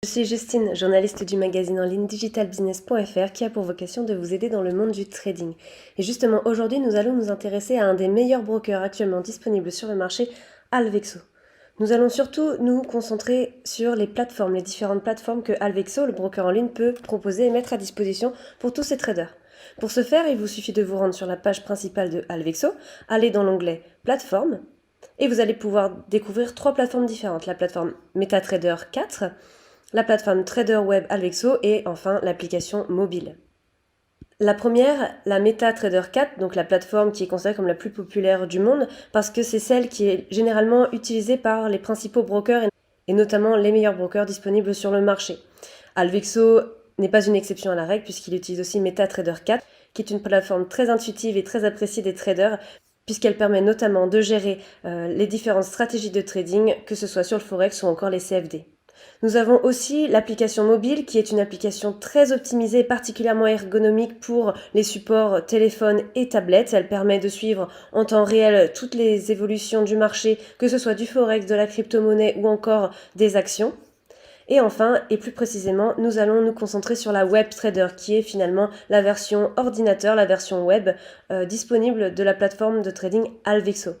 Je suis Justine, journaliste du magazine en ligne digitalbusiness.fr qui a pour vocation de vous aider dans le monde du trading. Et justement, aujourd'hui, nous allons nous intéresser à un des meilleurs brokers actuellement disponibles sur le marché, Alvexo. Nous allons surtout nous concentrer sur les plateformes, les différentes plateformes que Alvexo, le broker en ligne, peut proposer et mettre à disposition pour tous ses traders. Pour ce faire, il vous suffit de vous rendre sur la page principale de Alvexo, aller dans l'onglet Plateformes, et vous allez pouvoir découvrir 3 plateformes différentes. La plateforme MetaTrader 4, la plateforme Trader Web Alvexo et enfin l'application mobile. La première, la MetaTrader 4, donc la plateforme qui est considérée comme la plus populaire du monde parce que c'est celle qui est généralement utilisée par les principaux brokers et notamment les meilleurs brokers disponibles sur le marché. Alvexo n'est pas une exception à la règle puisqu'il utilise aussi MetaTrader 4 qui est une plateforme très intuitive et très appréciée des traders puisqu'elle permet notamment de gérer les différentes stratégies de trading, que ce soit sur le Forex ou encore les CFD. Nous avons aussi l'application mobile qui est une application très optimisée et particulièrement ergonomique pour les supports téléphone et tablette. Elle permet de suivre en temps réel toutes les évolutions du marché, que ce soit du Forex, de la crypto-monnaie ou encore des actions. Et enfin, et plus précisément, nous allons nous concentrer sur la Web Trader qui est finalement la version ordinateur, la version web disponible de la plateforme de trading Alvexo.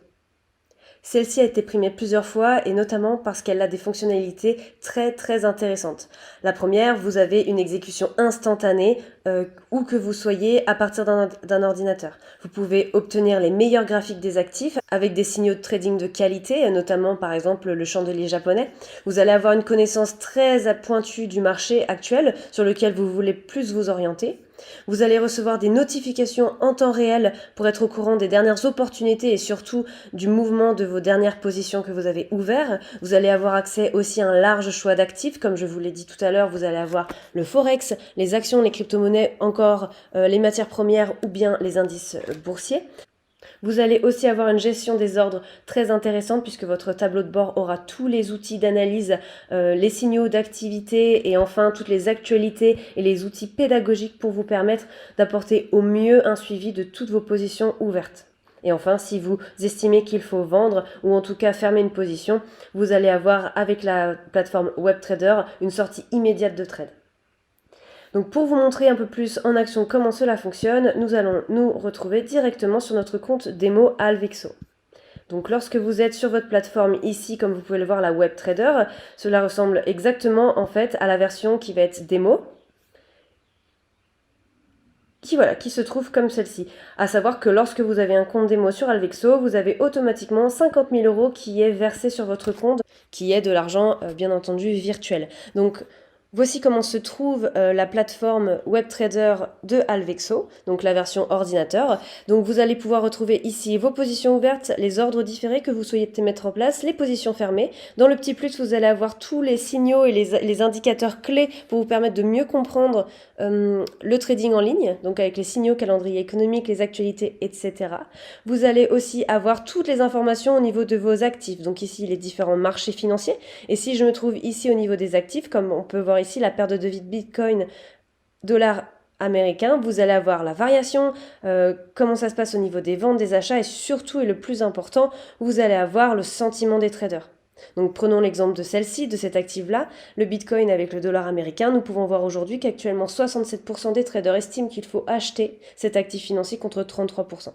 Celle-ci a été primée plusieurs fois et notamment parce qu'elle a des fonctionnalités très intéressantes. La première, vous avez une exécution instantanée où que vous soyez à partir d'un ordinateur. Vous pouvez obtenir les meilleurs graphiques des actifs avec des signaux de trading de qualité, notamment par exemple le chandelier japonais. Vous allez avoir une connaissance très pointue du marché actuel sur lequel vous voulez plus vous orienter. Vous allez recevoir des notifications en temps réel pour être au courant des dernières opportunités et surtout du mouvement de vos dernières positions que vous avez ouvertes. Vous allez avoir accès aussi à un large choix d'actifs. Comme je vous l'ai dit tout à l'heure, vous allez avoir le Forex, les actions, les crypto-monnaies, encore les matières premières ou bien les indices boursiers. Vous allez aussi avoir une gestion des ordres très intéressante puisque votre tableau de bord aura tous les outils d'analyse, les signaux d'activité et enfin toutes les actualités et les outils pédagogiques pour vous permettre d'apporter au mieux un suivi de toutes vos positions ouvertes. Et enfin, si vous estimez qu'il faut vendre ou en tout cas fermer une position, vous allez avoir avec la plateforme WebTrader une sortie immédiate de trade. Donc pour vous montrer un peu plus en action comment cela fonctionne, nous allons nous retrouver directement sur notre compte démo Alvexo. Donc lorsque vous êtes sur votre plateforme ici, comme vous pouvez le voir, la WebTrader, cela ressemble exactement en fait à la version qui va être démo, qui se trouve comme celle-ci. À savoir que lorsque vous avez un compte démo sur Alvexo, vous avez automatiquement 50 000 € qui est versé sur votre compte, qui est de l'argent bien entendu virtuel. Donc voici comment se trouve la plateforme WebTrader de Alvexo, donc la version ordinateur. Donc vous allez pouvoir retrouver ici vos positions ouvertes, les ordres différés que vous souhaitez mettre en place, les positions fermées. Dans le petit plus, vous allez avoir tous les signaux et les indicateurs clés pour vous permettre de mieux comprendre le trading en ligne, donc avec les signaux, calendrier économique, les actualités, etc. Vous allez aussi avoir toutes les informations au niveau de vos actifs, donc ici les différents marchés financiers. Et si je me trouve ici au niveau des actifs, comme on peut voir ici la paire de devises Bitcoin, dollar américain, vous allez avoir la variation, comment ça se passe au niveau des ventes, des achats et surtout, et le plus important, vous allez avoir le sentiment des traders. Donc prenons l'exemple de celle-ci, de cet actif-là, le Bitcoin avec le dollar américain. Nous pouvons voir aujourd'hui qu'actuellement 67% des traders estiment qu'il faut acheter cet actif financier contre 33%.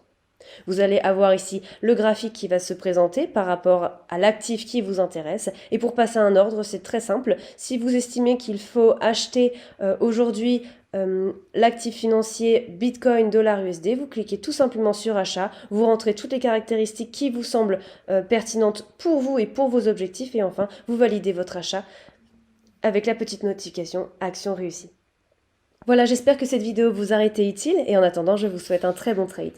Vous allez avoir ici le graphique qui va se présenter par rapport à l'actif qui vous intéresse. Et pour passer un ordre, c'est très simple. Si vous estimez qu'il faut acheter aujourd'hui l'actif financier Bitcoin dollar USD, vous cliquez tout simplement sur achat, vous rentrez toutes les caractéristiques qui vous semblent pertinentes pour vous et pour vos objectifs et enfin vous validez votre achat avec la petite notification action réussie. Voilà, j'espère que cette vidéo vous a été utile et en attendant, je vous souhaite un très bon trade.